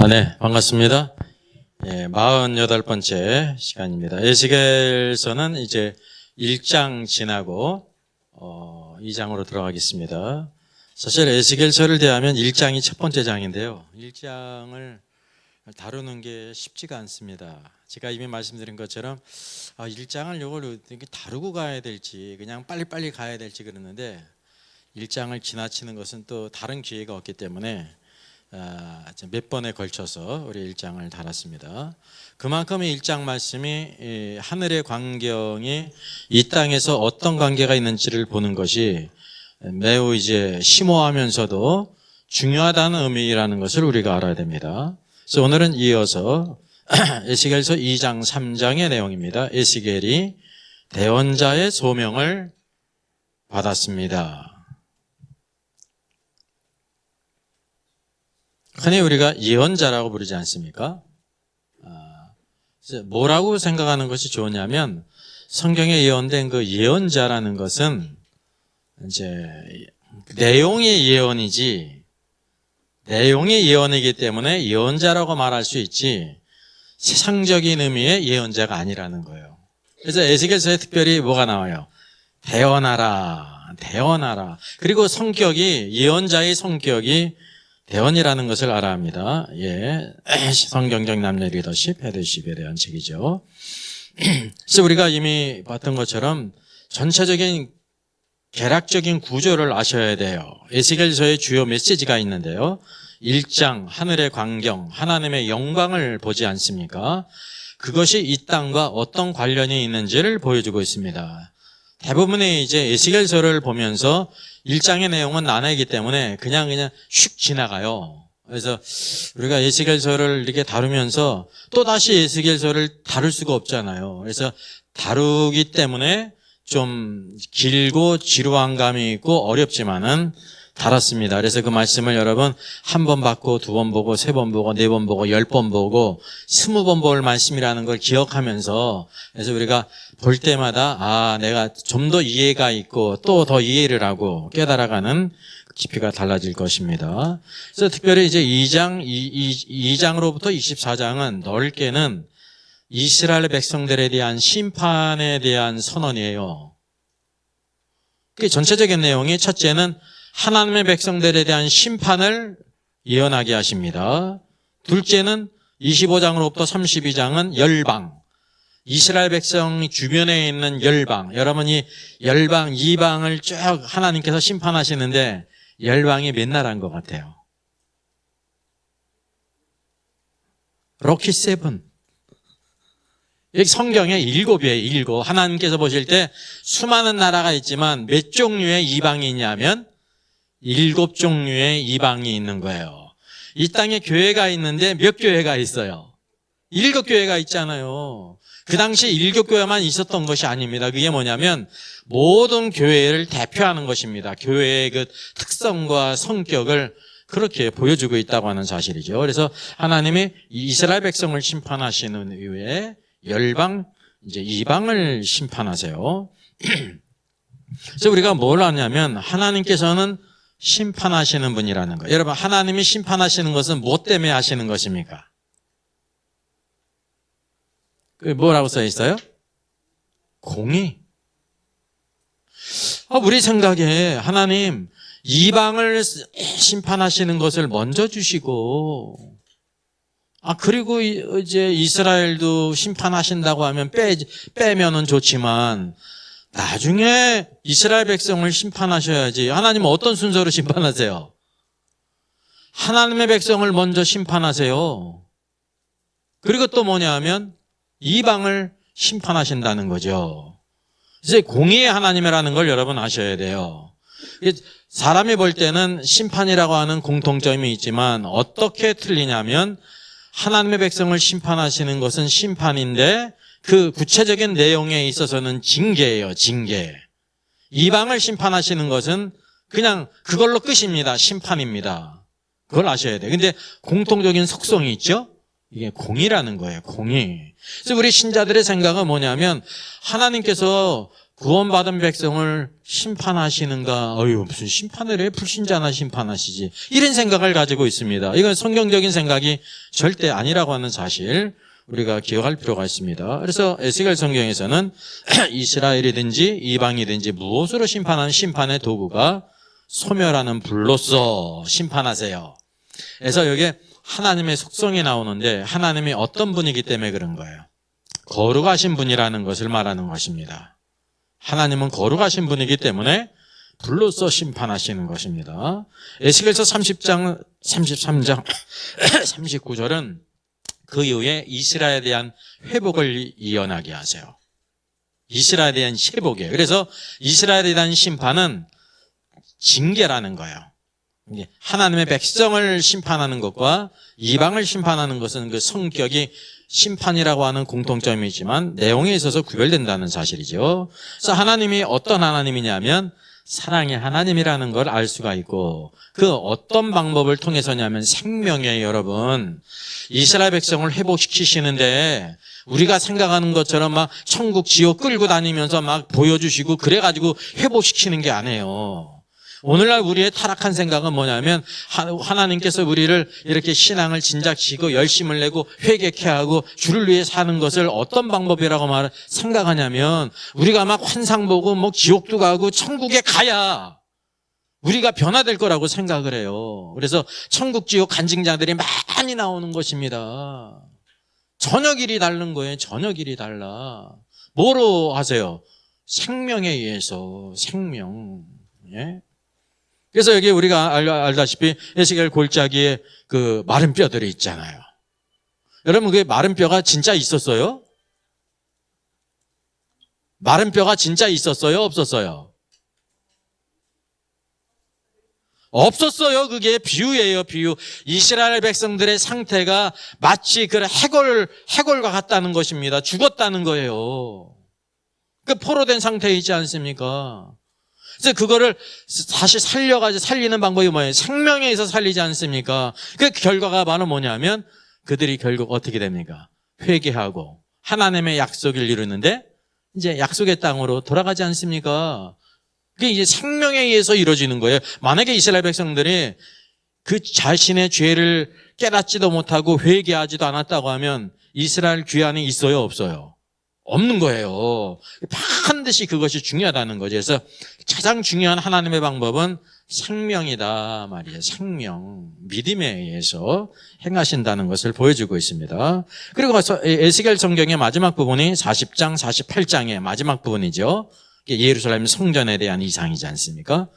네, 반갑습니다. 48번째 시간입니다. 에스겔서는 이제 1장 지나고 2장으로 들어가겠습니다. 사실 에스겔서를 대하면 1장이 첫 번째 장인데요. 1장을 다루는 게 쉽지가 않습니다. 제가 이미 말씀드린 것처럼 1장을 이걸 다루고 가야 될지 그냥 빨리빨리 가야 될지 그러는데 1장을 지나치는 것은 또 다른 기회가 없기 때문에 몇 번에 걸쳐서 우리 1장을 다뤘습니다. 그만큼 1장 말씀이 하늘의 광경이 이 땅에서 어떤 관계가 있는지를 보는 것이 매우 이제 심오하면서도 중요하다는 의미라는 것을 우리가 알아야 됩니다. 그래서 오늘은 이어서 에스겔서 2장 3장의 내용입니다. 에스겔이 대언자의 소명을 받았습니다. 흔히 우리가 예언자라고 부르지 않습니까? 뭐라고 생각하는 것이 좋으냐면 성경에 예언된 그 예언자라는 것은 이제 내용의 예언이지, 내용의 예언이기 때문에 예언자라고 말할 수 있지 세상적인 의미의 예언자가 아니라는 거예요. 그래서 에스겔서에 특별히 뭐가 나와요? 대언하라, 대언하라. 그리고 성격이, 예언자의 성격이 대언이라는 것을 알아야 합니다. 성경적 남녀 리더십, 헤드십에 대한 책이죠. 그래서 우리가 이미 봤던 것처럼 전체적인 계략적인 구조를 아셔야 돼요. 에스겔서의 주요 메시지가 있는데요. 1장 하늘의 광경, 하나님의 영광을 보지 않습니까? 그것이 이 땅과 어떤 관련이 있는지를 보여주고 있습니다. 대부분의 이제 에스겔서를 보면서 1장의 내용은 나누기 때문에 그냥 슉 지나가요. 그래서 우리가 에스겔서를 이렇게 다루면서 또다시 에스겔서를 다룰 수가 없잖아요. 그래서 다루기 때문에 좀 길고 지루한 감이 있고 어렵지만은 다뤘습니다. 그래서 그 말씀을 여러분 한 번 받고 두 번 보고 세 번 보고 네 번 보고 10번 보고 20번 볼 말씀이라는 걸 기억하면서 그래서 우리가 볼 때마다 내가 좀 더 이해가 있고 또 더 이해를 하고 깨달아가는 깊이가 달라질 것입니다. 그래서 특별히 이제 2장으로부터 24장은 넓게는 이스라엘 백성들에 대한 심판에 대한 선언이에요. 그 전체적인 내용이 첫째는 하나님의 백성들에 대한 심판을 예언하게 하십니다. 둘째는 25장으로부터 32장은 열방, 이스라엘 백성 주변에 있는 열방, 여러분이 열방, 이방을 쭉 하나님께서 심판하시는데 열방이 몇 나라인 것 같아요? 럭키 세븐. 여기 성경에 7이에요, 7. 하나님께서 보실 때 수많은 나라가 있지만 몇 종류의 이방이 있냐면 7종류의 이방이 있는 거예요. 이 땅에 교회가 있는데 몇 교회가 있어요? 7교회가 있잖아요. 그 당시 7교회만 있었던 것이 아닙니다. 그게 뭐냐면 모든 교회를 대표하는 것입니다. 교회의 그 특성과 성격을 그렇게 보여주고 있다고 하는 사실이죠. 그래서 하나님이 이스라엘 백성을 심판하시는 이후에 열방, 이제 이방을 심판하세요. 그래서 우리가 뭘 하냐면 하나님께서는 심판하시는 분이라는 거예요. 여러분, 하나님이 심판하시는 것은 무엇 때문에 하시는 것입니까? 뭐라고 써 있어요? 공의. 우리 생각에 하나님 이방을 심판하시는 것을 먼저 주시고 그리고 이제 이스라엘도 심판하신다고 하면 빼면은 좋지만 나중에 이스라엘 백성을 심판하셔야지. 하나님은 어떤 순서로 심판하세요? 하나님의 백성을 먼저 심판하세요. 그리고 또 뭐냐면 이방을 심판하신다는 거죠. 그래서 공의의 하나님이라는 걸 여러분 아셔야 돼요. 사람이 볼 때는 심판이라고 하는 공통점이 있지만 어떻게 틀리냐면 하나님의 백성을 심판하시는 것은 심판인데 그 구체적인 내용에 있어서는 징계예요, 징계. 이방을 심판하시는 것은 그냥 그걸로 끝입니다. 심판입니다. 그걸 아셔야 돼요. 근데 공통적인 속성이 있죠? 이게 공의라는 거예요, 공의. 그래서 우리 신자들의 생각은 뭐냐면 하나님께서 구원받은 백성을 심판하시는가? 어휴, 무슨 심판을 해? 불신자나 심판하시지. 이런 생각을 가지고 있습니다. 이건 성경적인 생각이 절대 아니라고 하는 사실 우리가 기억할 필요가 있습니다. 그래서 에스겔 성경에서는 이스라엘이든지 이방이든지 무엇으로 심판하는 심판의 도구가 소멸하는 불로써 심판하세요. 그래서 여기에 하나님의 속성이 나오는데 하나님이 어떤 분이기 때문에 그런 거예요. 거룩하신 분이라는 것을 말하는 것입니다. 하나님은 거룩하신 분이기 때문에 불로써 심판하시는 것입니다. 에스겔서 30장, 33장, 39절은 그 이후에 이스라엘에 대한 회복을 이어나게 하세요. 이스라엘에 대한 회복이에요. 그래서 이스라엘에 대한 심판은 징계라는 거예요. 하나님의 백성을 심판하는 것과 이방을 심판하는 것은 그 성격이 심판이라고 하는 공통점이 있지만 내용에 있어서 구별된다는 사실이죠. 그래서 하나님이 어떤 하나님이냐면 사랑의 하나님이라는 걸 알 수가 있고 그 어떤 방법을 통해서냐면 생명이에요. 여러분, 이스라엘 백성을 회복시키시는데 우리가 생각하는 것처럼 막 천국 지옥 끌고 다니면서 막 보여주시고 그래가지고 회복시키는 게 아니에요. 오늘날 우리의 타락한 생각은 뭐냐면 하나님께서 우리를 이렇게 신앙을 진작시키고 열심을 내고 회개케 하고 주를 위해 사는 것을 어떤 방법이라고 생각하냐면 우리가 막 환상 보고 뭐 지옥도 가고 천국에 가야 우리가 변화될 거라고 생각을 해요. 그래서 천국 지옥 간증자들이 많이 나오는 것입니다. 전혀 길이 다른 거예요. 전혀 길이 달라. 뭐로 하세요? 생명에 의해서 생명. 예? 그래서 여기 우리가 알다시피 에스겔 골짜기에 그 마른 뼈들이 있잖아요. 여러분, 그게 마른 뼈가 진짜 있었어요? 마른 뼈가 진짜 있었어요? 없었어요? 없었어요. 그게 비유예요, 비유. 이스라엘 백성들의 상태가 마치 그 해골과 같다는 것입니다. 죽었다는 거예요. 그 포로된 상태에 있지 않습니까? 그래서 그거를 다시 살리는 방법이 뭐예요? 생명에 의해서 살리지 않습니까? 그 결과가 바로 뭐냐면 그들이 결국 어떻게 됩니까? 회개하고 하나님의 약속을 이루는데 이제 약속의 땅으로 돌아가지 않습니까? 그게 이제 생명에 의해서 이루어지는 거예요. 만약에 이스라엘 백성들이 그 자신의 죄를 깨닫지도 못하고 회개하지도 않았다고 하면 이스라엘 귀환이 있어요? 없어요? 없는 거예요. 반드시 그것이 중요하다는 거죠. 그래서 가장 중요한 하나님의 방법은 생명이다 말이에요. 생명, 믿음에 의해서 행하신다는 것을 보여주고 있습니다. 그리고 에스겔 성경의 마지막 부분이 40장, 48장의 마지막 부분이죠. 예루살렘 성전에 대한 이상이지 않습니까?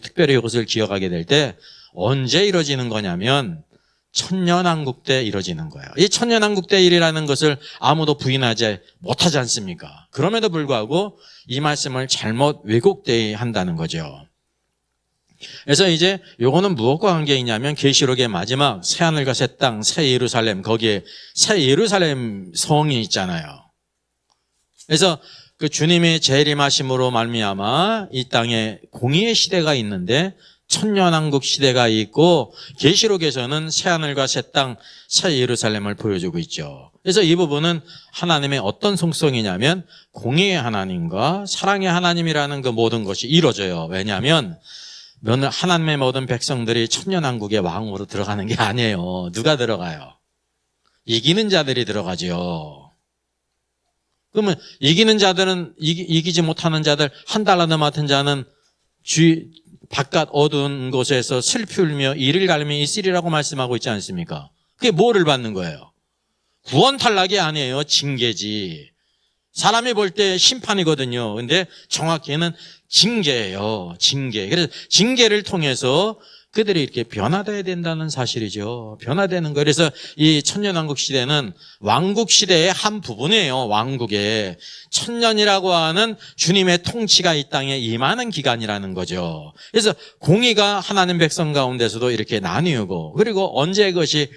특별히 이것을 기억하게 될 때 언제 이루어지는 거냐면 천년왕국 때 이루어지는 거예요. 이 천년왕국 때 일이라는 것을 아무도 부인하지 못하지 않습니까? 그럼에도 불구하고 이 말씀을 잘못 왜곡되게 한다는 거죠. 그래서 이제 요거는 무엇과 관계 있냐면 계시록의 마지막 새하늘과 새 땅, 새 예루살렘, 거기에 새 예루살렘 성이 있잖아요. 그래서 그 주님의 재림하심으로 말미암아 이 땅에 공의의 시대가 있는데 천년왕국 시대가 있고 계시록에서는 새하늘과 새 땅, 새 예루살렘을 보여주고 있죠. 그래서 이 부분은 하나님의 어떤 속성이냐면 공의의 하나님과 사랑의 하나님이라는 그 모든 것이 이루어져요. 왜냐하면 하나님의 모든 백성들이 천년왕국의 왕으로 들어가는 게 아니에요. 누가 들어가요? 이기는 자들이 들어가죠. 그러면 이기는 자들은 이기지 못하는 자들, 한 달러나 맡은 자는 바깥 어두운 곳에서 슬피 울며 이를 갈며 있으리라고 말씀하고 있지 않습니까? 그게 뭐를 받는 거예요? 구원 탈락이 아니에요. 징계지. 사람이 볼 때 심판이거든요. 근데 정확히는 징계예요. 징계. 그래서 징계를 통해서 그들이 이렇게 변화돼야 된다는 사실이죠. 변화되는 거. 그래서 이 천년왕국 시대는 왕국 시대의 한 부분이에요. 왕국의 천년이라고 하는 주님의 통치가 이 땅에 임하는 기간이라는 거죠. 그래서 공의가 하나님 백성 가운데서도 이렇게 나뉘고, 그리고 언제 그것이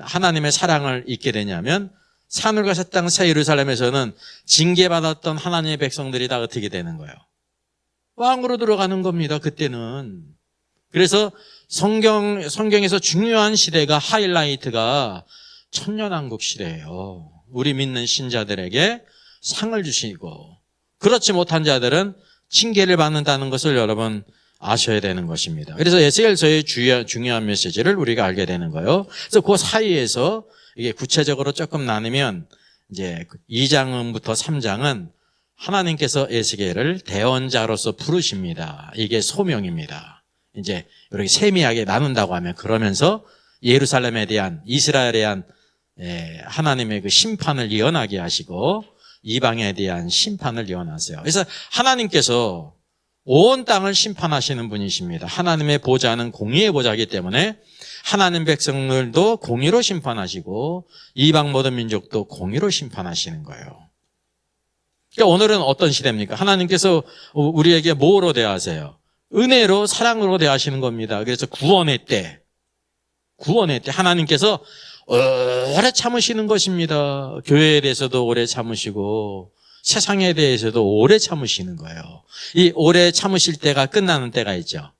하나님의 사랑을 잊게 되냐면 하늘과 새 땅 새 예루살렘에서는 징계받았던 하나님의 백성들이 다 어떻게 되는 거예요? 왕으로 들어가는 겁니다. 그때는. 그래서 성경에서 중요한 시대가 하이라이트가 천년왕국 시대예요. 우리 믿는 신자들에게 상을 주시고 그렇지 못한 자들은 징계를 받는다는 것을 여러분 아셔야 되는 것입니다. 그래서 에스겔서의 중요한 메시지를 우리가 알게 되는 거예요. 그래서 그 사이에서 이게 구체적으로 조금 나누면 이제 2장부터 3장은 하나님께서 에스겔을 대언자로서 부르십니다. 이게 소명입니다. 이제 이렇게 세미하게 나눈다고 하면 그러면서 예루살렘에 대한 이스라엘에 대한 하나님의 그 심판을 예언하게 하시고 이방에 대한 심판을 예언하세요. 그래서 하나님께서 온 땅을 심판하시는 분이십니다. 하나님의 보좌는 공의의 보좌이기 때문에 하나님 백성들도 공의로 심판하시고 이방 모든 민족도 공의로 심판하시는 거예요. 그러니까 오늘은 어떤 시대입니까? 하나님께서 우리에게 뭐로 대하세요? 은혜로 사랑으로 대하시는 겁니다. 그래서 구원의 때 하나님께서 오래 참으시는 것입니다. 교회에 대해서도 오래 참으시고 세상에 대해서도 오래 참으시는 거예요. 이 오래 참으실 때가 끝나는 때가 있죠.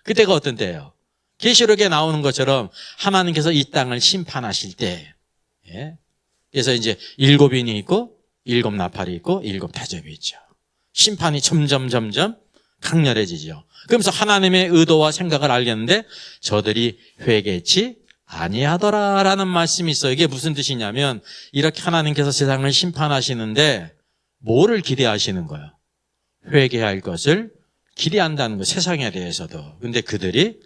그때가 어떤 때예요? 계시록에 나오는 것처럼 하나님께서 이 땅을 심판하실 때, 그래서 이제 7인이 있고 7 나팔이 있고 7 대접이 있죠. 심판이 점점 강렬해지죠. 그러면서 하나님의 의도와 생각을 알겠는데 저들이 회개치 아니하더라라는 말씀이 있어요. 이게 무슨 뜻이냐면 이렇게 하나님께서 세상을 심판하시는데 뭐를 기대하시는 거예요? 회개할 것을 기대한다는 거, 세상에 대해서도. 근데 그들이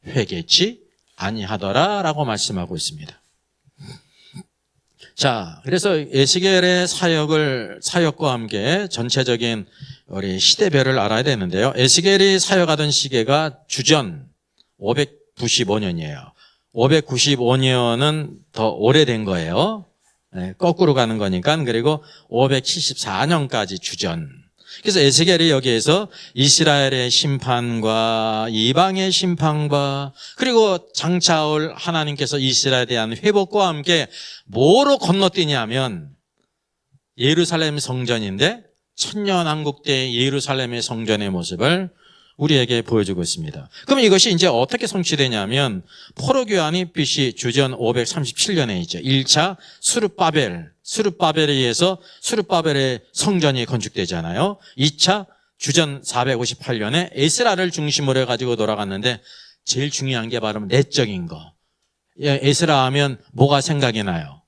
회개치 아니하더라라고 말씀하고 있습니다. 자, 그래서 에스겔의 사역과 함께 전체적인 우리 시대별을 알아야 되는데요. 에스겔이 사역하던 시기가 주전 595년이에요. 595년은 더 오래된 거예요. 거꾸로 가는 거니까. 그리고 574년까지 주전. 그래서 에스겔이 여기에서 이스라엘의 심판과 이방의 심판과 그리고 장차 올 하나님께서 이스라엘에 대한 회복과 함께 뭐로 건너뛰냐면 예루살렘 성전인데 천년왕국 때 예루살렘의 성전의 모습을 우리에게 보여주고 있습니다. 그럼 이것이 이제 어떻게 성취되냐면 포로교환이 BC 주전 537년에 있죠. 1차 수룹바벨에 의해서 수룹바벨의 성전이 건축되잖아요. 2차 주전 458년에 에스라를 중심으로 해가지고 돌아갔는데 제일 중요한 게 바로 내적인 거. 에스라 하면 뭐가 생각이 나요?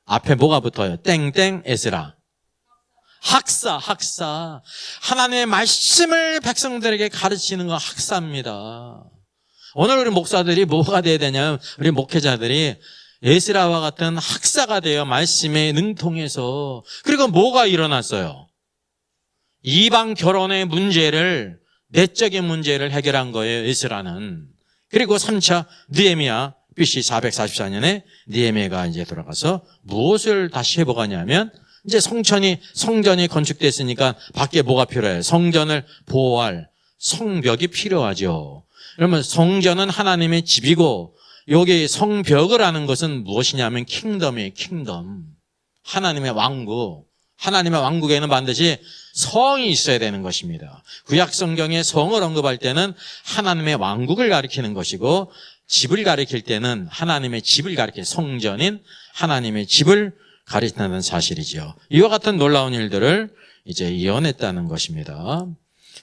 앞에 뭐가 붙어요? 땡땡 에스라. 학사. 하나님의 말씀을 백성들에게 가르치는 건 학사입니다. 오늘 우리 목사들이 뭐가 돼야 되냐면 우리 목회자들이 에스라와 같은 학사가 되어 말씀에 능통해서 그리고 뭐가 일어났어요? 이방 결혼의 문제를 내적인 문제를 해결한 거예요. 에스라는. 그리고 3차 느헤미야 BC 444년에 느헤미야가 이제 돌아가서 무엇을 다시 회복하냐면 이제 성전이 건축됐으니까 밖에 뭐가 필요해요? 성전을 보호할 성벽이 필요하죠. 그러면 성전은 하나님의 집이고 여기 성벽을 하는 것은 무엇이냐면 킹덤이에요. 킹덤. 하나님의 왕국. 하나님의 왕국에는 반드시 성이 있어야 되는 것입니다. 구약 성경에 성을 언급할 때는 하나님의 왕국을 가리키는 것이고 집을 가리킬 때는 하나님의 집을 가리키는 성전인 하나님의 집을 가리킨다는 사실이죠. 이와 같은 놀라운 일들을 이제 예언했다는 것입니다.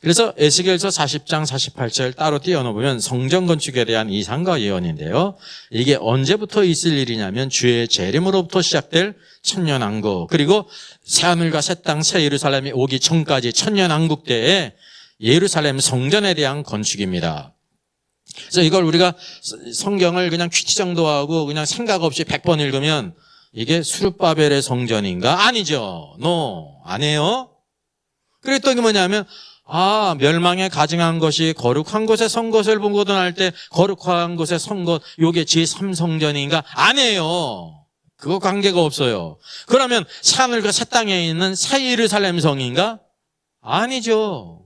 그래서 에스겔서 40장 48절 따로 띄워놓으면 성전 건축에 대한 이상과 예언인데요. 이게 언제부터 있을 일이냐면 주의 재림으로부터 시작될 천년왕국 그리고 새하늘과 새 땅 새 예루살렘이 오기 전까지 천년왕국 때에 예루살렘 성전에 대한 건축입니다. 그래서 이걸 우리가 성경을 그냥 퀴즈 정도 하고 그냥 생각 없이 100번 읽으면 이게 수룹바벨의 성전인가? 아니죠. 아니에요. 그리고 또 이게 뭐냐면 멸망에 가증한 것이 거룩한 곳에 선 것을 보고도 할 때 거룩한 곳에 선 것, 요게 제3성전인가? 아니에요. 그거 관계가 없어요. 그러면 새하늘과 새 땅에 있는 새 예루살렘 성인가? 아니죠.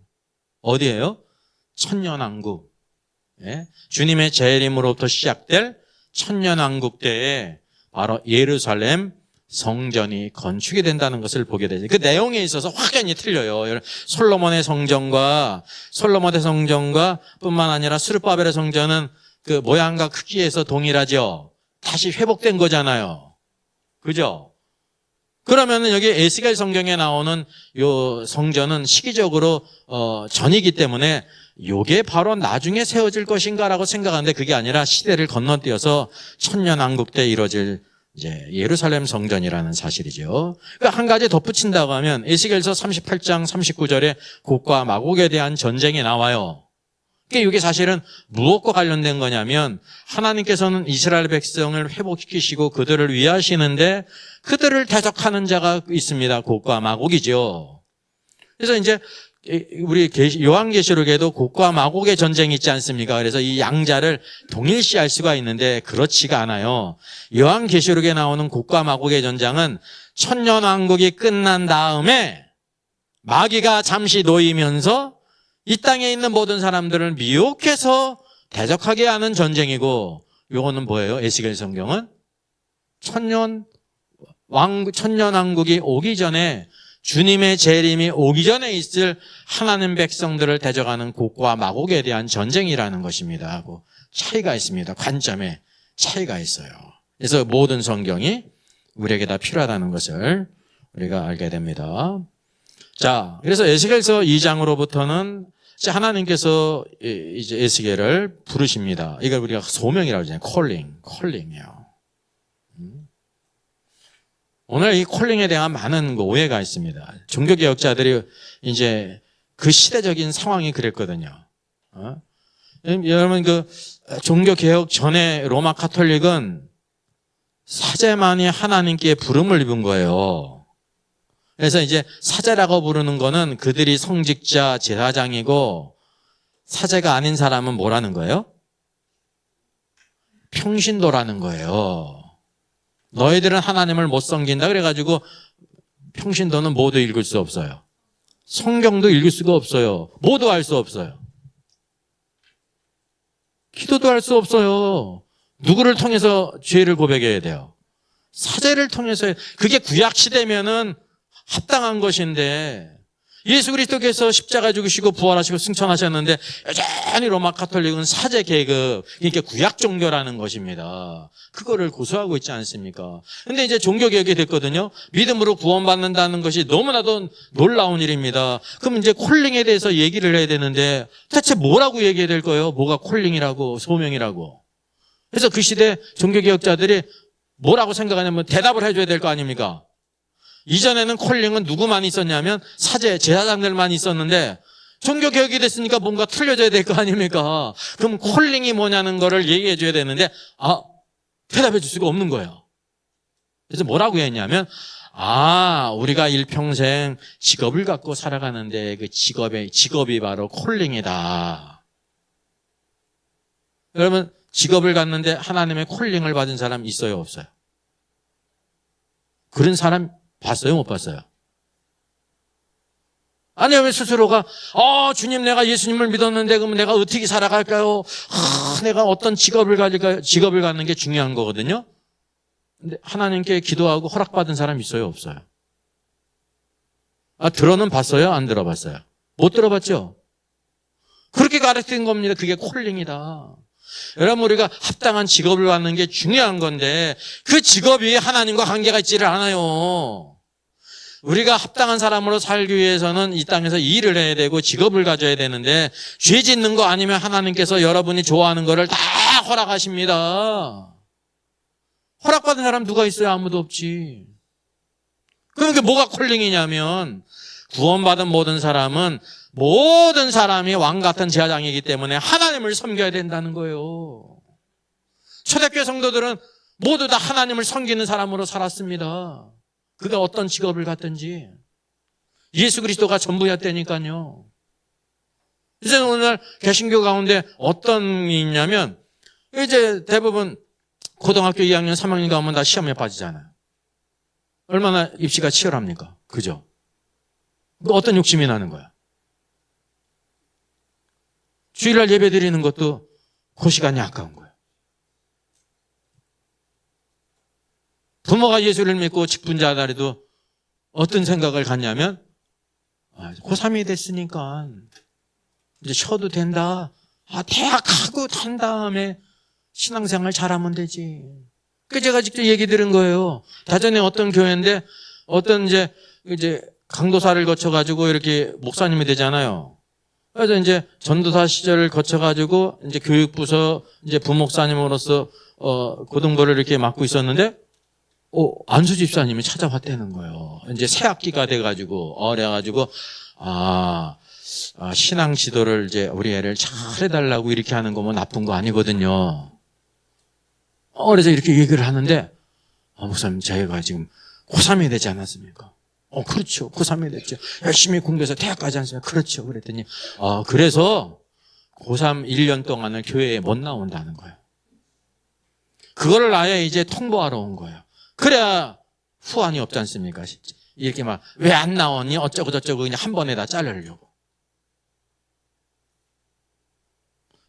어디예요? 천년왕국. 주님의 재림으로부터 시작될 천년왕국 때에 바로 예루살렘 성전이 건축이 된다는 것을 보게 되죠. 그 내용에 있어서 확연히 틀려요. 솔로몬의 성전과 뿐만 아니라 스룹바벨의 성전은 그 모양과 크기에서 동일하죠. 다시 회복된 거잖아요. 그죠? 그러면은 여기 에스겔 성경에 나오는 요 성전은 시기적으로 전이기 때문에 요게 바로 나중에 세워질 것인가라고 생각하는데 그게 아니라 시대를 건너뛰어서 천년왕국 때 이루어질 이제 예루살렘 성전이라는 사실이죠. 그러니까 한 가지 덧붙인다고 하면 에스겔서 38장 39절에 곡과 마곡에 대한 전쟁이 나와요. 그러니까 이게 사실은 무엇과 관련된 거냐면 하나님께서는 이스라엘 백성을 회복시키시고 그들을 위하시는데 그들을 대적하는 자가 있습니다. 곡과 마곡이죠. 그래서 이제 우리 요한계시록에도 곡과 마곡의 전쟁이 있지 않습니까? 그래서 이 양자를 동일시할 수가 있는데 그렇지가 않아요. 요한계시록에 나오는 곡과 마곡의 전장은 천년왕국이 끝난 다음에 마귀가 잠시 놓이면서 이 땅에 있는 모든 사람들을 미혹해서 대적하게 하는 전쟁이고, 요거는 뭐예요? 에스겔 성경은 천년왕국이 오기 전에, 주님의 재림이 오기 전에 있을 하나님 백성들을 대적하는 곡과 마곡에 대한 전쟁이라는 것입니다 하고 차이가 있습니다. 관점에 차이가 있어요. 그래서 모든 성경이 우리에게 다 필요하다는 것을 우리가 알게 됩니다. 자, 그래서 에스겔서 2장으로부터는 하나님께서 이제 에스겔을 부르십니다. 이걸 우리가 소명이라고 하잖아요. 콜링이에요. 오늘 이 콜링에 대한 많은 오해가 있습니다. 종교개혁자들이 이제 그 시대적인 상황이 그랬거든요. 여러분 그 종교개혁 전에 로마 카톨릭은 사제만이 하나님께 부름을 입은 거예요. 그래서 이제 사제라고 부르는 거는 그들이 성직자 제사장이고, 사제가 아닌 사람은 뭐라는 거예요? 평신도라는 거예요. 너희들은 하나님을 못 섬긴다 그래가지고 평신도는 모두 읽을 수 없어요. 성경도 읽을 수가 없어요. 모두 알 수 없어요. 기도도 할 수 없어요. 누구를 통해서 죄를 고백해야 돼요? 사제를 통해서. 그게 구약 시대면은 합당한 것인데, 예수 그리스도께서 십자가 죽으시고 부활하시고 승천하셨는데 여전히 로마 카톨릭은 사제 계급, 그러니까 구약 종교라는 것입니다. 그거를 고수하고 있지 않습니까? 근데 이제 종교 개혁이 됐거든요. 믿음으로 구원받는다는 것이 너무나도 놀라운 일입니다. 그럼 이제 콜링에 대해서 얘기를 해야 되는데 대체 뭐라고 얘기해야 될 거예요? 뭐가 콜링이라고 소명이라고. 그래서 그 시대 종교 개혁자들이 뭐라고 생각하냐면 대답을 해줘야 될 거 아닙니까? 이전에는 콜링은 누구만 있었냐면 사제, 제사장들만 있었는데 종교개혁이 됐으니까 뭔가 틀려져야 될 거 아닙니까? 그럼 콜링이 뭐냐는 거를 얘기해 줘야 되는데 대답해 줄 수가 없는 거예요. 그래서 뭐라고 했냐면 우리가 일평생 직업을 갖고 살아가는데 그 직업이 바로 콜링이다. 여러분 직업을 갖는데 하나님의 콜링을 받은 사람 있어요, 없어요? 그런 사람 봤어요, 못 봤어요? 아니면 스스로가 주님 내가 예수님을 믿었는데 그러면 내가 어떻게 살아갈까요? 내가 어떤 직업을 가질까요? 직업을 갖는 게 중요한 거거든요. 근데 하나님께 기도하고 허락받은 사람 있어요, 없어요? 들어는 봤어요, 안 들어봤어요? 못 들어봤죠? 그렇게 가르친 겁니다. 그게 콜링이다. 여러분 우리가 합당한 직업을 갖는 게 중요한 건데 그 직업이 하나님과 관계가 있지를 않아요. 우리가 합당한 사람으로 살기 위해서는 이 땅에서 일을 해야 되고 직업을 가져야 되는데 죄 짓는 거 아니면 하나님께서 여러분이 좋아하는 거를 다 허락하십니다. 허락받은 사람 누가 있어요? 아무도 없지. 그럼 그게 뭐가 콜링이냐면 구원받은 모든 사람이 왕 같은 제사장이기 때문에 하나님을 섬겨야 된다는 거예요. 초대교회 성도들은 모두 다 하나님을 섬기는 사람으로 살았습니다. 그가 어떤 직업을 갖든지 예수 그리스도가 전부였다니까요. 이제 오늘 개신교 가운데 어떤 게 있냐면 이제 대부분 고등학교 2학년, 3학년 가면 다 시험에 빠지잖아요. 얼마나 입시가 치열합니까? 그죠? 어떤 욕심이 나는 거야? 주일날 예배 드리는 것도 그 시간이 아까운 거예요. 부모가 예수를 믿고 직분자들도 어떤 생각을 갖냐면 고3이 됐으니까 이제 쉬어도 된다. 대학하고 단 다음에 신앙생활 잘하면 되지. 그 제가 직접 얘기 들은 거예요. 다전에 어떤 교회인데 어떤 이제 강도사를 거쳐가지고 이렇게 목사님이 되잖아요. 그래서 이제 전도사 시절을 거쳐가지고 이제 교육부서 이제 부목사님으로서 고등부를 이렇게 맡고 있었는데, 안수 집사님이 찾아왔다는 거예요. 이제 새 학기가 돼가지고, 그래가지고, 신앙 지도를 이제 우리 애를 잘 해달라고 이렇게 하는 거 뭐 나쁜 거 아니거든요. 그래서 이렇게 얘기를 하는데, 목사님, 저희가 지금 고3이 되지 않았습니까? 그렇죠. 고3이 됐죠. 열심히 공부해서 대학 가지 않습니까? 그렇죠. 그랬더니, 그래서 고3 1년 동안을 교회에 못 나온다는 거예요. 그거를 아예 이제 통보하러 온 거예요. 그래야 후환이 없지 않습니까? 이렇게 막, 왜 안 나오니? 어쩌고 저쩌고 그냥 한 번에 다 자르려고.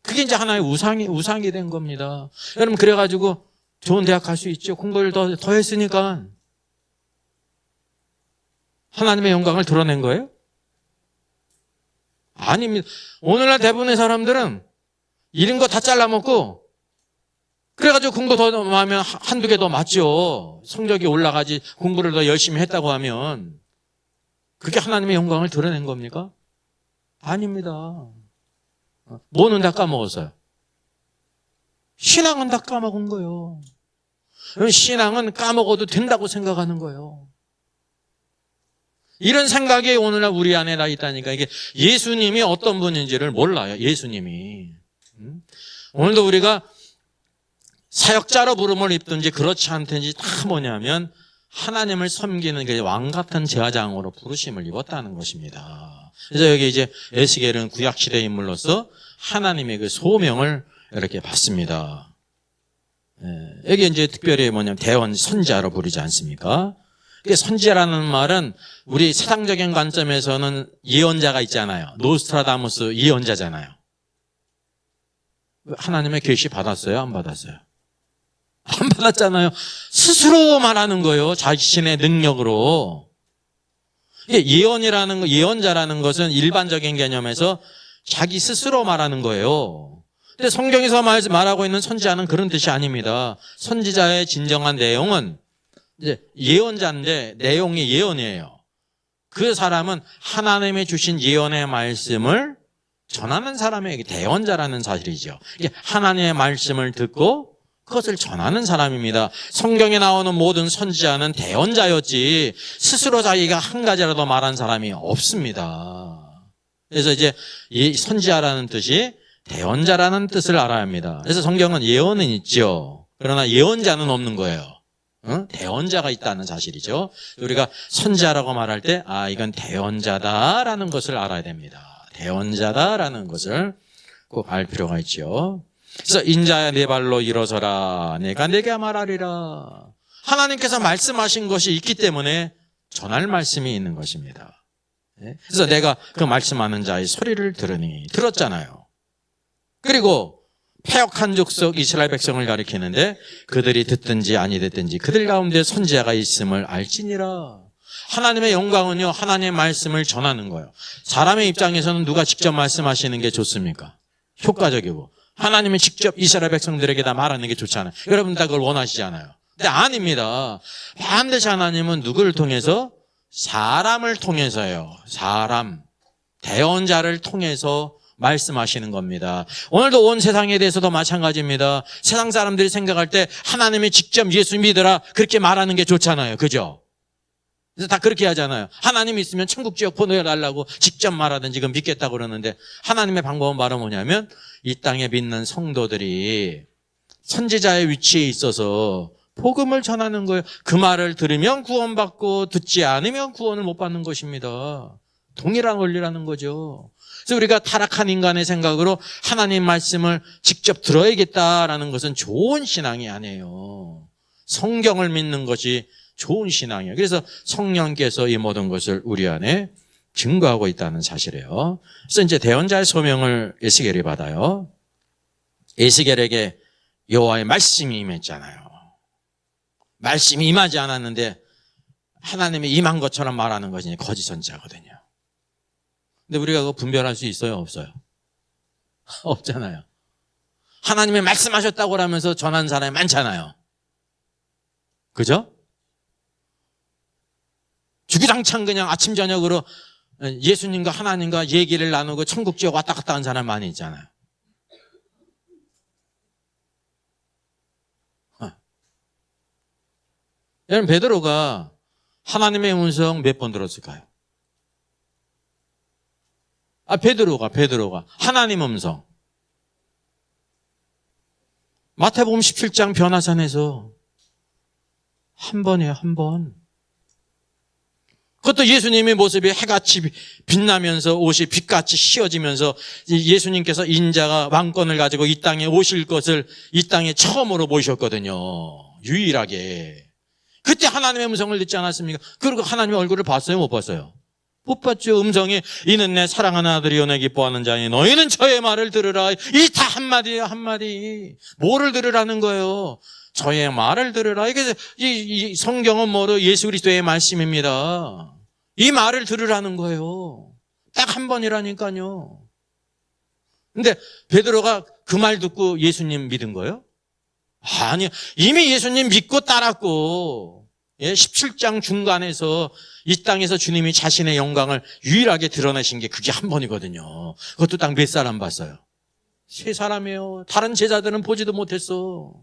그게 이제 하나의 우상이 된 겁니다. 여러분, 그래가지고 좋은 대학 갈 수 있죠. 공부를 더 했으니까. 하나님의 영광을 드러낸 거예요? 아닙니다. 오늘날 대부분의 사람들은 이런 거 다 잘라먹고, 그래가지고 공부 더 하면 한두 개 더 맞죠. 성적이 올라가지, 공부를 더 열심히 했다고 하면. 그게 하나님의 영광을 드러낸 겁니까? 아닙니다. 뭐는 다 까먹었어요? 신앙은 다 까먹은 거예요. 신앙은 까먹어도 된다고 생각하는 거예요. 이런 생각이 오늘날 우리 안에 다 있다니까. 이게 예수님이 어떤 분인지를 몰라요. 예수님이. 오늘도 우리가 사역자로 부름을 입든지 그렇지 않든지 다 뭐냐면 하나님을 섬기는 그 왕 같은 제사장으로 부르심을 입었다는 것입니다. 그래서 여기 이제 에스겔은 구약시대 인물로서 하나님의 그 소명을 이렇게 받습니다. 여기 이제 특별히 뭐냐면 대원 선지자로 부르지 않습니까? 선지자라는 말은 우리 세상적인 관점에서는 예언자가 있잖아요. 노스트라다무스 예언자잖아요. 하나님의 계시 받았어요? 안 받았어요? 안 받았잖아요. 스스로 말하는 거예요. 자신의 능력으로. 예언자라는 것은 일반적인 개념에서 자기 스스로 말하는 거예요. 근데 성경에서 말하고 있는 선지자는 그런 뜻이 아닙니다. 선지자의 진정한 내용은 이제 예언자인데 내용이 예언이에요. 그 사람은 하나님이 주신 예언의 말씀을 전하는 사람의 대언자라는 사실이죠. 하나님의 말씀을 듣고 그것을 전하는 사람입니다. 성경에 나오는 모든 선지자는 대언자였지 스스로 자기가 한 가지라도 말한 사람이 없습니다. 그래서 이제 이 선지자라는 뜻이 대언자라는 뜻을 알아야 합니다. 그래서 성경은 예언은 있죠. 그러나 예언자는 없는 거예요. 대언자가 있다는 사실이죠. 우리가 선지자라고 말할 때 이건 대언자다라는 것을 알아야 됩니다. 대언자다라는 것을 꼭 알 필요가 있죠. 그래서 인자야 내 발로 일어서라 내가 내게 말하리라. 하나님께서 말씀하신 것이 있기 때문에 전할 말씀이 있는 것입니다. 그래서 내가 그 말씀하는 자의 소리를 들으니 들었잖아요. 그리고 패역한 족속 이스라엘 백성을 가리키는데 그들이 듣든지 아니 듣든지 그들 가운데 선지자가 있음을 알지니라. 하나님의 영광은요 하나님의 말씀을 전하는 거예요. 사람의 입장에서는 누가 직접 말씀하시는 게 좋습니까? 효과적이고 하나님이 직접 이스라엘 백성들에게 다 말하는 게 좋잖아요. 여러분 다 그걸 원하시잖아요. 근데 아닙니다. 반드시 하나님은 누구를 통해서? 사람을 통해서요. 사람, 대언자를 통해서 말씀하시는 겁니다. 오늘도 온 세상에 대해서도 마찬가지입니다. 세상 사람들이 생각할 때 하나님이 직접 예수 믿으라 그렇게 말하는 게 좋잖아요. 그죠? 그래서 다 그렇게 하잖아요. 하나님 있으면 천국 지역 보내달라고 직접 말하든지 그 믿겠다고 그러는데 하나님의 방법은 바로 뭐냐면 이 땅에 믿는 성도들이 선지자의 위치에 있어서 복음을 전하는 거예요. 그 말을 들으면 구원받고 듣지 않으면 구원을 못 받는 것입니다. 동일한 원리라는 거죠. 그래서 우리가 타락한 인간의 생각으로 하나님 말씀을 직접 들어야겠다라는 것은 좋은 신앙이 아니에요. 성경을 믿는 것이 좋은 신앙이에요. 그래서 성령께서 이 모든 것을 우리 안에 증거하고 있다는 사실이에요. 그래서 이제 대언자의 소명을 에스겔이 받아요. 에스겔에게 여호와의 말씀이 임했잖아요. 말씀이 임하지 않았는데 하나님이 임한 것처럼 말하는 것이 거짓 선지자거든요. 근데 우리가 그거 분별할 수 있어요? 없어요? 없잖아요. 하나님이 말씀하셨다고 하면서 전한 사람이 많잖아요. 그죠? 주구장창 그냥 아침 저녁으로 예수님과 하나님과 얘기를 나누고 천국 지옥 왔다 갔다 한 사람 많이 있잖아요. 여러분, 베드로가 하나님의 음성 몇 번 들었을까요? 베드로가 하나님 음성. 마태복음 17장 변화산에서 한 번이에요, 한 번. 그것도 예수님의 모습이 해같이 빛나면서 옷이 빛같이 씌어지면서 예수님께서 인자가 왕권을 가지고 이 땅에 오실 것을 이 땅에 처음으로 모셨거든요. 유일하게. 그때 하나님의 음성을 듣지 않았습니까? 그리고 하나님의 얼굴을 봤어요, 못 봤어요? 못 봤죠. 음성이 이는 내 사랑하는 아들이요 내 기뻐하는 자니 너희는 저의 말을 들으라. 이 다 한마디예요, 한마디. 뭐를 들으라는 거예요? 저의 말을 들으라. 이게 이 성경은 뭐로 예수 그리스도의 말씀입니다. 이 말을 들으라는 거예요. 딱 한 번이라니까요. 근데 베드로가 그 말 듣고 예수님 믿은 거예요? 아니, 이미 예수님 믿고 따랐고 17장 중간에서 이 땅에서 주님이 자신의 영광을 유일하게 드러내신 게 그게 한 번이거든요. 그것도 딱 몇 사람 봤어요? 3사람이에요. 다른 제자들은 보지도 못했어.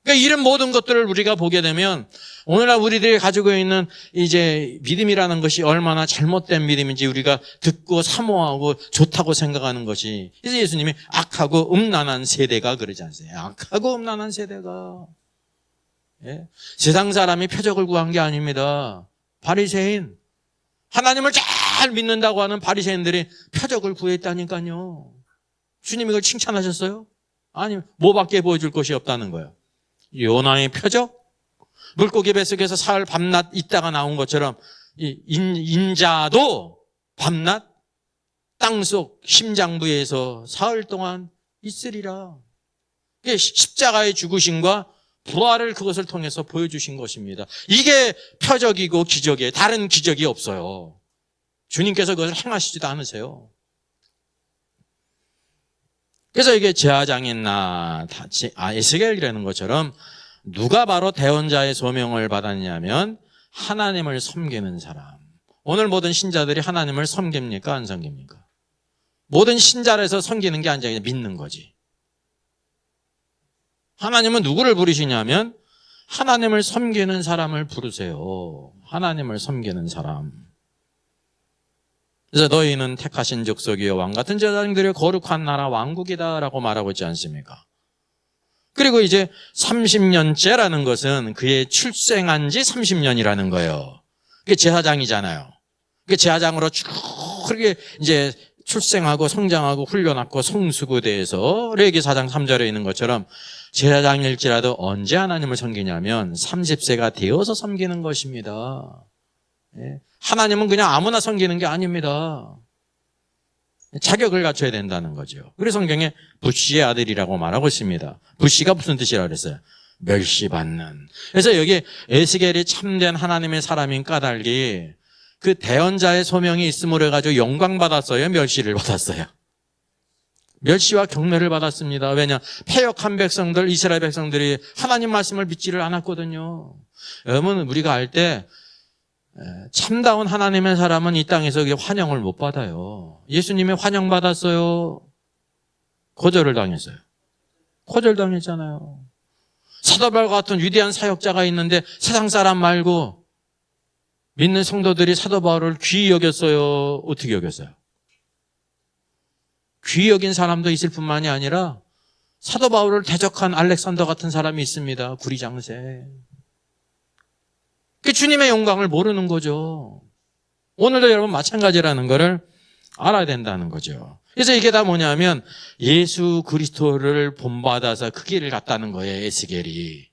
그러니까 이런 모든 것들을 우리가 보게 되면 오늘날 우리들이 가지고 있는 이제 믿음이라는 것이 얼마나 잘못된 믿음인지 우리가 듣고 사모하고 좋다고 생각하는 것이, 그래서 예수님이 악하고 음란한 세대가 그러지 않으세요? 악하고 음란한 세대가. 예? 세상 사람이 표적을 구한 게 아닙니다. 바리새인, 하나님을 잘 믿는다고 하는 바리새인들이 표적을 구했다니까요. 주님이 그걸 칭찬하셨어요? 아니, 뭐밖에 보여줄 것이 없다는 거예요. 요나의 표적? 물고기 뱃속에서 사흘 밤낮 있다가 나온 것처럼 인자도 밤낮 땅속 심장부에서 사흘 동안 있으리라. 십자가의 죽으심과 부활을 그것을 통해서 보여주신 것입니다. 이게 표적이고 기적이에요. 다른 기적이 없어요. 주님께서 그것을 행하시지도 않으세요. 그래서 이게 제사장이나 에스겔이라는 것처럼 누가 바로 대언자의 소명을 받았냐면 하나님을 섬기는 사람. 오늘 모든 신자들이 하나님을 섬깁니까? 안 섬깁니까? 모든 신자에서 섬기는 게 아니라 믿는 거지. 하나님은 누구를 부르시냐면 하나님을 섬기는 사람을 부르세요. 하나님을 섬기는 사람. 그래서 너희는 택하신 족속이요 왕 같은 제사장들의 거룩한 나라 왕국이다라고 말하고 있지 않습니까? 그리고 이제 30년째라는 것은 그의 출생한 지 30년이라는 거예요. 그게 제사장이잖아요. 그게 제사장으로 쭉 그렇게 이제 출생하고 성장하고 훈련하고 성수부대에서 레위기 4장 3절에 있는 것처럼 제사장일지라도 언제 하나님을 섬기냐면 30세가 되어서 섬기는 것입니다. 하나님은 그냥 아무나 섬기는 게 아닙니다. 자격을 갖춰야 된다는 거죠. 그래서 성경에 붓시의 아들이라고 말하고 있습니다. 붓시가 무슨 뜻이라고 그랬어요? 멸시받는. 그래서 여기 에스겔이 참된 하나님의 사람인 까닭이 그 대언자의 소명이 있음으로 해가지고 영광 받았어요? 멸시를 받았어요? 멸시와 경멸을 받았습니다. 왜냐? 패역한 백성들, 이스라엘 백성들이 하나님 말씀을 믿지를 않았거든요. 여러분, 우리가 알 때 참다운 하나님의 사람은 이 땅에서 환영을 못 받아요. 예수님이 환영받았어요? 거절을 당했어요. 거절당했잖아요. 사도 바울 같은 위대한 사역자가 있는데 세상 사람 말고 믿는 성도들이 사도 바울을 귀히 여겼어요? 어떻게 여겼어요? 귀히 여긴 사람도 있을 뿐만이 아니라 사도 바울을 대적한 알렉산더 같은 사람이 있습니다. 구리장세. 그 주님의 영광을 모르는 거죠. 오늘도 여러분 마찬가지라는 것을 알아야 된다는 거죠. 그래서 이게 다 뭐냐면 예수 그리스도를 본받아서 그 길을 갔다는 거예요. 에스겔이.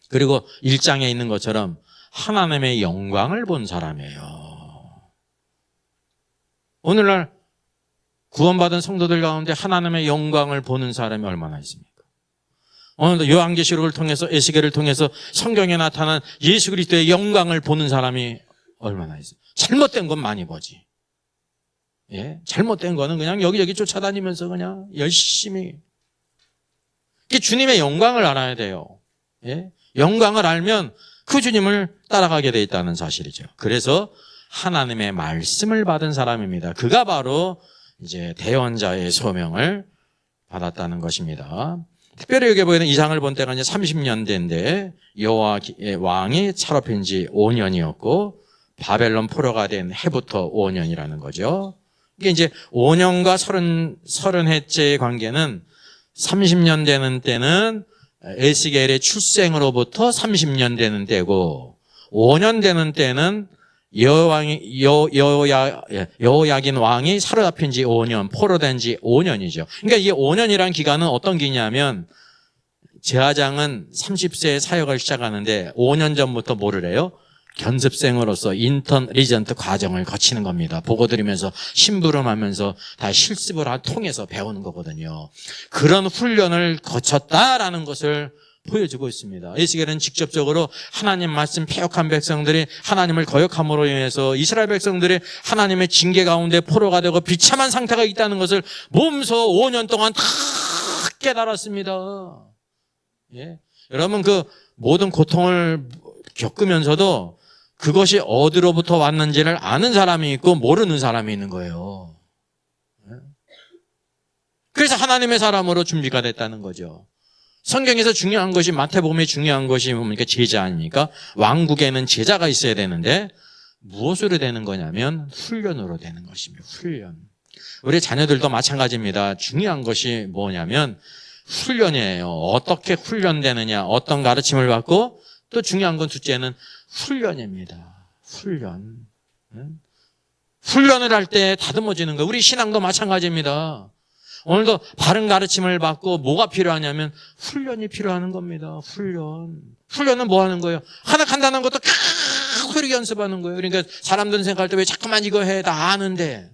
그리고 1장에 있는 것처럼 하나님의 영광을 본 사람이에요. 오늘날 구원받은 성도들 가운데 하나님의 영광을 보는 사람이 얼마나 있습니까? 오늘도 요한계시록을 통해서 에스겔을 통해서 성경에 나타난 예수 그리스도의 영광을 보는 사람이 얼마나 있어요? 잘못된 건 많이 보지. 잘못된 거는 그냥 여기저기 쫓아다니면서 그냥 열심히. 주님의 영광을 알아야 돼요. 영광을 알면 그 주님을 따라가게 돼 있다는 사실이죠. 그래서 하나님의 말씀을 받은 사람입니다. 그가 바로 이제 대언자의 소명을 받았다는 것입니다. 특별히 여기 보이는 이상을 본 때가 이제 30년대인데 여호와 왕이 차롭힌 지 5년이었고 바벨론 포로가 된 해부터 5년이라는 거죠. 이게 이제 5년과 30해째의 관계는 30년 되는 때는 에스겔의 출생으로부터 30년 되는 때고 5년 되는 때는 여호야긴 왕이 사로잡힌 지 5년, 포로된 지 5년이죠. 그러니까 이게 5년이라는 기간은 어떤 기냐면 제사장은 30세에 사역을 시작하는데 5년 전부터 뭐를 해요? 견습생으로서 인턴 리전트 과정을 거치는 겁니다. 보고 들으면서 심부름하면서 다 실습을 통해서 배우는 거거든요. 그런 훈련을 거쳤다라는 것을 보여주고 있습니다. 에스겔은 직접적으로 하나님 말씀 패역한 백성들이 하나님을 거역함으로 인해서 이스라엘 백성들이 하나님의 징계 가운데 포로가 되고 비참한 상태가 있다는 것을 몸소 5년 동안 다 깨달았습니다. 예. 여러분 그 모든 고통을 겪으면서도 그것이 어디로부터 왔는지를 아는 사람이 있고 모르는 사람이 있는 거예요. 그래서 하나님의 사람으로 준비가 됐다는 거죠. 성경에서 중요한 것이 마태복음에 중요한 것이 뭡니까? 제자 아닙니까? 왕국에는 제자가 있어야 되는데 무엇으로 되는 거냐면 훈련으로 되는 것입니다. 훈련. 우리 자녀들도 마찬가지입니다. 중요한 것이 뭐냐면 훈련이에요. 어떻게 훈련되느냐, 어떤 가르침을 받고 또 중요한 건 둘째는 훈련입니다. 훈련. 훈련을 할 때 다듬어지는 거예요. 우리 신앙도 마찬가지입니다. 오늘도 바른 가르침을 받고 뭐가 필요하냐면 훈련이 필요한 겁니다. 훈련. 훈련은 뭐 하는 거예요? 하나 간단한 것도 계속 연습하는 거예요. 그러니까 사람들은 생각할 때 왜 자꾸만 이거 해? 다 아는데.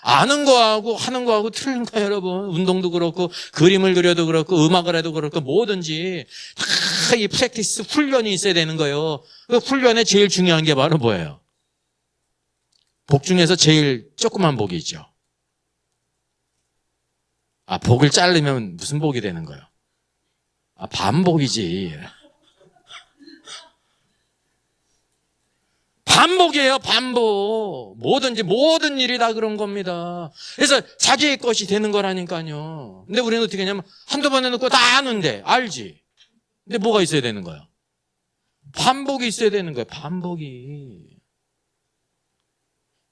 아는 거하고 하는 거하고 틀린 거예요, 여러분. 운동도 그렇고 그림을 그려도 그렇고 음악을 해도 그렇고 뭐든지 다 이 프랙티스 훈련이 있어야 되는 거예요. 그 훈련에 제일 중요한 게 바로 뭐예요? 복 중에서 제일 조그만 복이 있죠. 복을 자르면 무슨 복이 되는 거예요? 반복이지. 반복이에요, 반복. 뭐든지 모든 일이 다 그런 겁니다. 그래서 자기의 것이 되는 거라니까요. 근데 우리는 어떻게 하냐면 한두 번 해놓고 다 아는데, 알지. 근데 뭐가 있어야 되는 거예요? 반복이 있어야 되는 거예요, 반복이.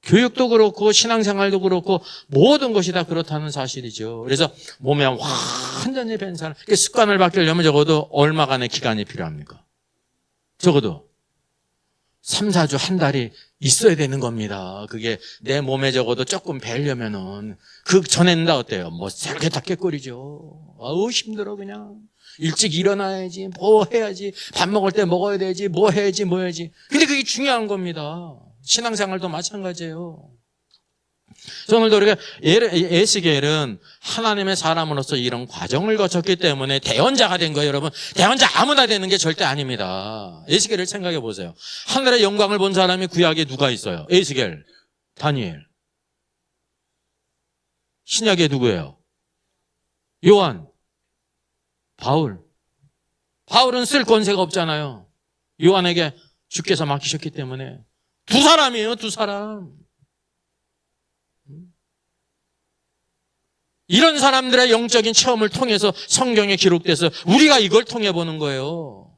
교육도 그렇고 신앙생활도 그렇고 모든 것이 다 그렇다는 사실이죠. 그래서 몸에 완전히 밴 사람, 습관을 바뀌려면 적어도 얼마간의 기간이 필요합니까? 적어도 3, 4주, 한 달이 있어야 되는 겁니다. 그게 내 몸에 적어도 조금 배려면은 그 전에는 어때요? 뭐 새롭게 다 깨꼬리죠. 아우 힘들어 그냥. 일찍 일어나야지, 뭐 해야지, 밥 먹을 때 먹어야 되지, 뭐 해야지, 뭐 해야지. 근데 그게 중요한 겁니다. 신앙생활도 마찬가지예요. 오늘도 우리가 에스겔은 하나님의 사람으로서 이런 과정을 거쳤기 때문에 대언자가 된 거예요, 여러분. 대언자 아무나 되는 게 절대 아닙니다. 에스겔을 생각해 보세요. 하늘의 영광을 본 사람이 구약에 누가 있어요? 에스겔, 다니엘. 신약에 누구예요? 요한, 바울. 바울은 쓸 권세가 없잖아요. 요한에게 주께서 맡기셨기 때문에. 두 사람이에요, 두 사람. 이런 사람들의 영적인 체험을 통해서 성경에 기록돼서 우리가 이걸 통해 보는 거예요.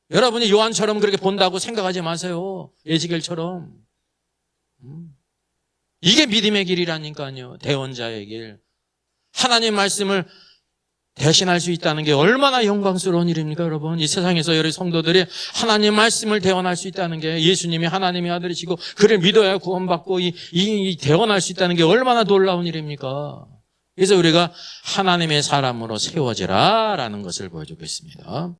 여러분이 요한처럼 그렇게 본다고 생각하지 마세요. 에스겔처럼. 이게 믿음의 길이라니까요. 대언자의 길. 하나님 말씀을 대신할 수 있다는 게 얼마나 영광스러운 일입니까, 여러분? 이 세상에서 여러 성도들이 하나님 말씀을 대언할 수 있다는 게 예수님이 하나님의 아들이시고 그를 믿어야 구원받고 이 대언할 수 있다는 게 얼마나 놀라운 일입니까? 그래서 우리가 하나님의 사람으로 세워지라라는 것을 보여주고 있습니다.